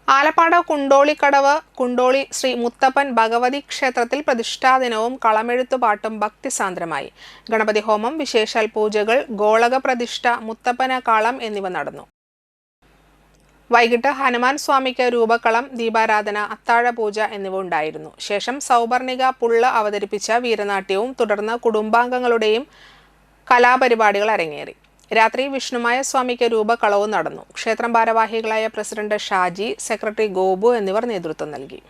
ആലപ്പാട് കുണ്ടോളിക്കടവ് കുണ്ടോളി ശ്രീ മുത്തപ്പൻ ഭഗവതി ക്ഷേത്രത്തിൽ പ്രതിഷ്ഠാദിനവും കളമെഴുത്തുപാട്ടും ഭക്തിസാന്ദ്രമായി. ഗണപതി ഹോമം, വിശേഷാൽ പൂജകൾ, ഗോളക പ്രതിഷ്ഠ, മുത്തപ്പന കളം എന്നിവ നടന്നു. വൈകിട്ട് ഹനുമാൻ സ്വാമിക്ക് രൂപക്കളം, ദീപാരാധന, അത്താഴപൂജ എന്നിവ ഉണ്ടായിരുന്നു. ശേഷം സൗപർണിക പുള്ള അവതരിപ്പിച്ച വീരനാട്യവും തുടർന്ന് കുടുംബാംഗങ്ങളുടെയും കലാപരിപാടികൾ അരങ്ങേറി. രാത്രി വിഷ്ണുമായ സ്വാമിക്ക് രൂപക്കളവും നടന്നു. ക്ഷേത്രം ഭാരവാഹികളായ പ്രസിഡന്റ് ഷാജി, സെക്രട്ടറി ഗോപു എന്നിവർ നേതൃത്വം നൽകി.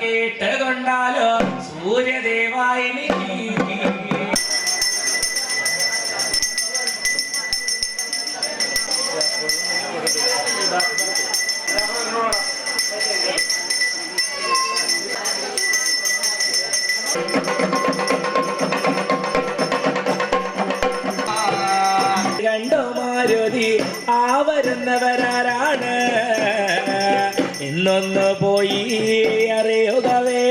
കേട്ടുകൊണ്ടാലോ സൂര്യദേവായിനി കണ്ടോ മാരുതി ആ വരുന്നവരാരാണ്? ഇന്നൊന്ന് പോയി അറിയുകവേ